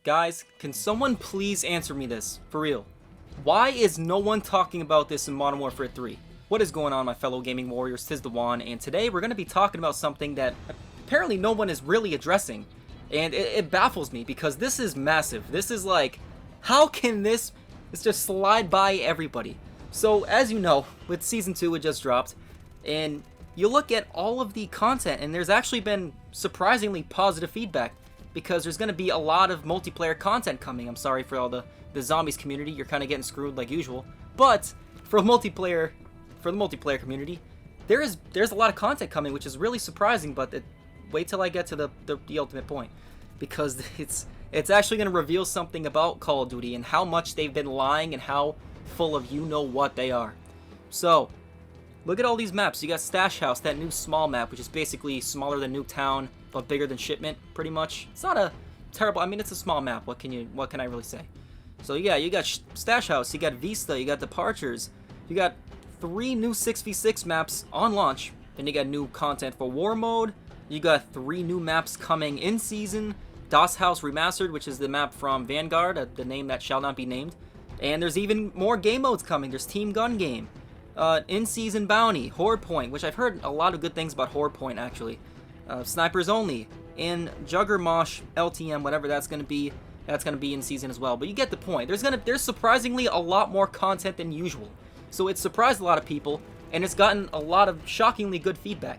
Guys, can someone please answer me this? For real. Why is no one talking about this in Modern Warfare 3? What is going on, my fellow gaming warriors? 'Tis the Juan, and today we're going to be talking about something that apparently no one is really addressing. And it baffles me because this is massive. This is like, how can this just slide by everybody? So, as you know, with Season 2 it just dropped, and you look at all of the content, and there's actually been surprisingly positive feedback, because there's going to be a lot of multiplayer content coming. I'm sorry for all the zombies community, you're kind of getting screwed like usual, but for the multiplayer community, there's a lot of content coming, which is really surprising. But wait till I get to the ultimate point, because it's actually going to reveal something about Call of Duty and how much they've been lying and how full of you-know-what they are. So, look at all these maps. You got Stash House, that new small map, which is basically smaller than Nuketown, but bigger than Shipment, pretty much. It's not a terrible, I mean, it's a small map. What can I really say? So yeah, you got Stash House, you got Vista, you got Departures, you got 3 new 6v6 maps on launch, then you got new content for War Mode, you got 3 new maps coming in season, Das House Remastered, which is the map from Vanguard, the name that shall not be named, and there's even more game modes coming. There's Team Gun Game, in-season Bounty, Horde Point, which I've heard a lot of good things about Horde Point actually, Snipers Only, and Juggermosh LTM, whatever that's gonna be in season as well. But you get the point. There's surprisingly a lot more content than usual, so it surprised a lot of people, and it's gotten a lot of shockingly good feedback.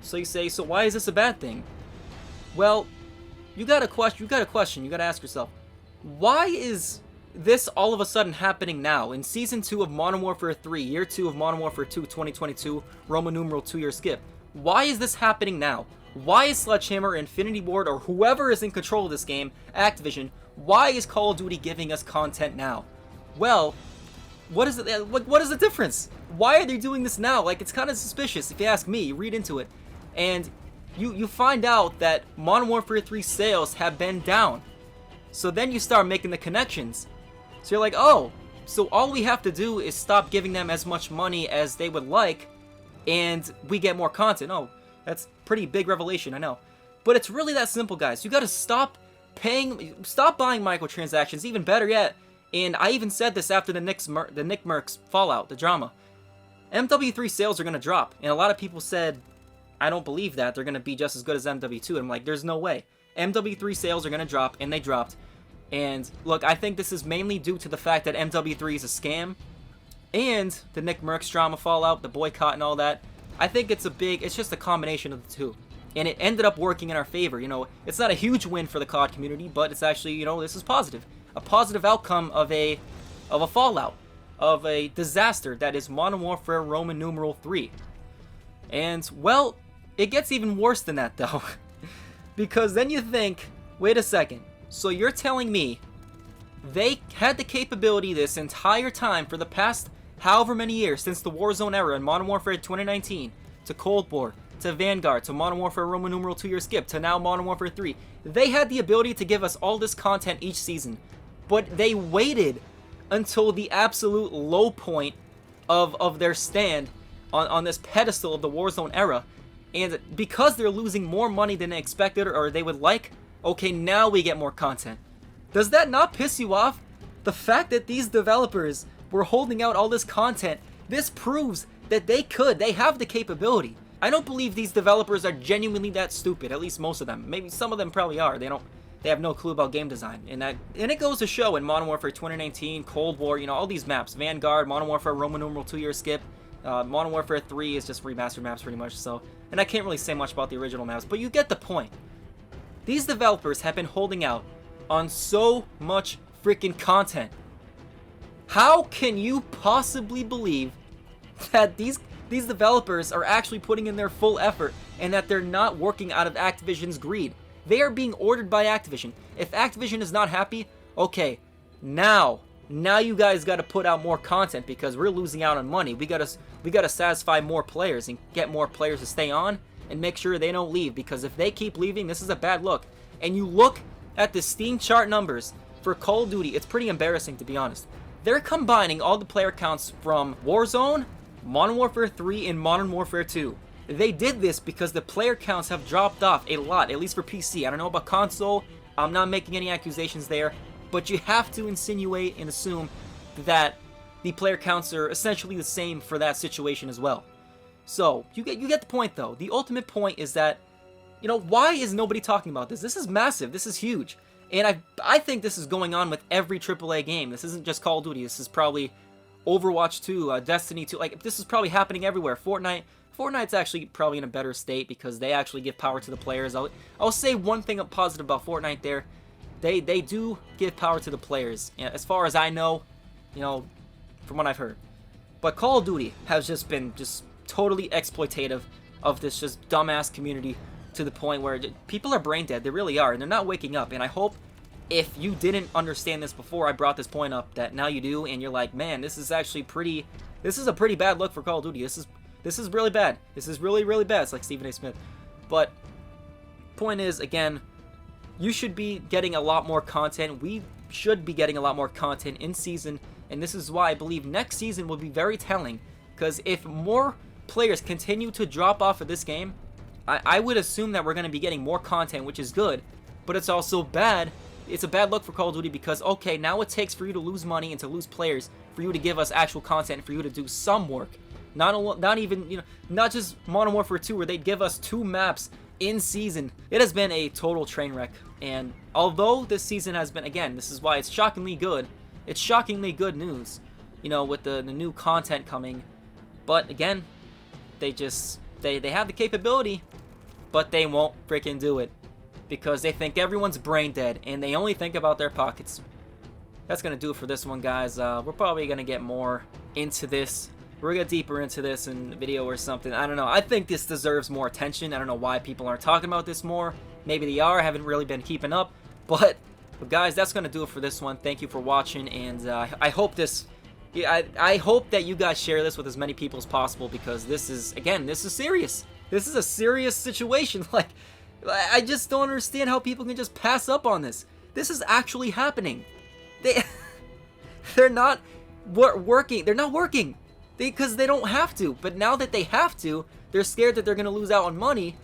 So you say, so why is this a bad thing? Well, you got a question. You got to ask yourself, why is this all of a sudden happening now in Season 2 of Modern Warfare 3, Year 2 of Modern Warfare 2 2022, Roman numeral 2-year skip? Why is this happening now? Why is Sledgehammer, Infinity Ward, or whoever is in control of this game, Activision, why is Call of Duty giving us content now? Well, what is the difference? Why are they doing this now? Like, it's kind of suspicious if you ask me. You read into it, and you find out that Modern Warfare 3 sales have been down. So then you start making the connections. So you're like, oh, so all we have to do is stop giving them as much money as they would like, and we get more content. Oh, that's pretty big revelation, I know. But it's really that simple, guys. You gotta stop buying microtransactions, even better yet. And I even said this after the Nickmercs fallout, the drama. MW3 sales are gonna drop, and a lot of people said, I don't believe that, they're gonna be just as good as MW2. And I'm like, there's no way. MW3 sales are gonna drop, and they dropped. And look, I think this is mainly due to the fact that MW3 is a scam, and the Nickmercs drama fallout, the boycott and all that. I think it's just a combination of the two. And it ended up working in our favor. You know, it's not a huge win for the COD community, but it's actually, you know, this is positive. A positive outcome of a fallout, of a disaster that is Modern Warfare Roman numeral 3. And, well, it gets even worse than that, though. Because then you think, wait a second, so you're telling me they had the capability this entire time for the past however many years, since the Warzone era in Modern Warfare 2019, to Cold War, to Vanguard, to Modern Warfare Roman numeral 2-year skip, to now Modern Warfare 3. They had the ability to give us all this content each season, but they waited until the absolute low point of their stand on this pedestal of the Warzone era, and because they're losing more money than they expected or they would like, okay, now we get more content. Does that not piss you off? The fact that these developers were holding out all this content, this proves that they have the capability. I don't believe these developers are genuinely that stupid, at least most of them. Maybe some of them probably are. They have no clue about game design. And it goes to show in Modern Warfare 2019, Cold War, you know, all these maps, Vanguard, Modern Warfare Roman numeral 2-year skip, Modern Warfare 3 is just remastered maps pretty much, so, and I can't really say much about the original maps, but you get the point. These developers have been holding out on so much freaking content. How can you possibly believe that these developers are actually putting in their full effort and that they're not working out of Activision's greed? They are being ordered by Activision. If Activision is not happy, okay, now you guys got to put out more content because we're losing out on money. We got to satisfy more players and get more players to stay on and make sure they don't leave, because if they keep leaving, this is a bad look. And you look at the Steam chart numbers for Call of Duty, it's pretty embarrassing, to be honest. They're combining all the player counts from Warzone, Modern Warfare 3, and Modern Warfare 2. They did this because the player counts have dropped off a lot, at least for PC. I don't know about console. I'm not making any accusations there, but you have to insinuate and assume that the player counts are essentially the same for that situation as well. So, you get the point though. The ultimate point is that, you know, why is nobody talking about this? This is massive. This is huge. And I think this is going on with every AAA game. This isn't just Call of Duty. This is probably Overwatch 2, Destiny 2. Like, this is probably happening everywhere. Fortnite's actually probably in a better state because they actually give power to the players. I'll say one thing positive about Fortnite there. They do give power to the players. As far as I know, you know, from what I've heard. But Call of Duty has just been totally exploitative of this just dumbass community to the point where people are brain dead. They really are, and they're not waking up. And I hope if you didn't understand this before I brought this point up, that now you do, and you're like, man, this is actually this is a pretty bad look for Call of Duty. This is really bad. This is really, really bad. It's like Stephen A. Smith. But point is, again, you should be getting a lot more content. We should be getting a lot more content in season, and this is why I believe next season will be very telling, because if more players continue to drop off of this game, I would assume that we're going to be getting more content, which is good, but it's also bad. It's a bad look for Call of Duty because, okay, now it takes for you to lose money and to lose players for you to give us actual content, for you to do some work. Not even, you know, not just Modern Warfare 2 where they'd give us 2 maps in season. It has been a total train wreck, and although this season has been, again, this is why it's shockingly good. It's shockingly good news, you know, with the new content coming. But again, they have the capability, but they won't freaking do it because they think everyone's brain dead and they only think about their pockets. That's gonna do it for this one, guys. We're probably gonna get more into this. We're gonna get deeper into this in a video or something. I don't know. I think this deserves more attention. I don't know why people aren't talking about this more. Maybe they are. I haven't really been keeping up. But guys, that's gonna do it for this one. Thank you for watching, and I hope this. Yeah, I hope that you guys share this with as many people as possible because this is, again, this is serious. This is a serious situation. Like, I just don't understand how people can just pass up on this. This is actually happening. They're not working. They're not working because they don't have to. But now that they have to, they're scared that they're going to lose out on money.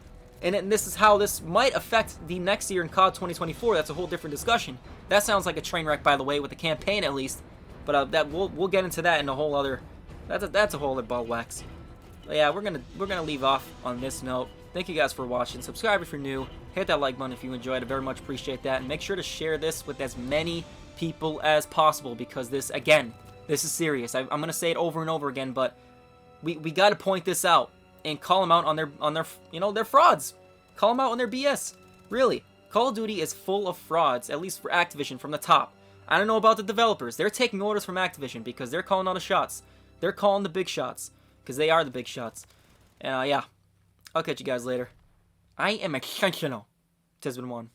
And this is how this might affect the next year in COD 2024. That's a whole different discussion. That sounds like a train wreck, by the way, with the campaign at least. But that we'll get into that in a whole other. That's a whole other ball wax. But yeah, we're gonna leave off on this note. Thank you guys for watching. Subscribe if you're new. Hit that like button if you enjoyed. I very much appreciate that. And make sure to share this with as many people as possible because this, again, this is serious. I'm gonna say it over and over again, but we got to point this out and call them out on their you know, their frauds. Call them out on their BS. Really, Call of Duty is full of frauds. At least for Activision from the top. I don't know about the developers. They're taking orders from Activision because they're calling all the shots. They're calling the big shots because they are the big shots. And yeah, I'll catch you guys later. I am exceptional. 'Tis been one.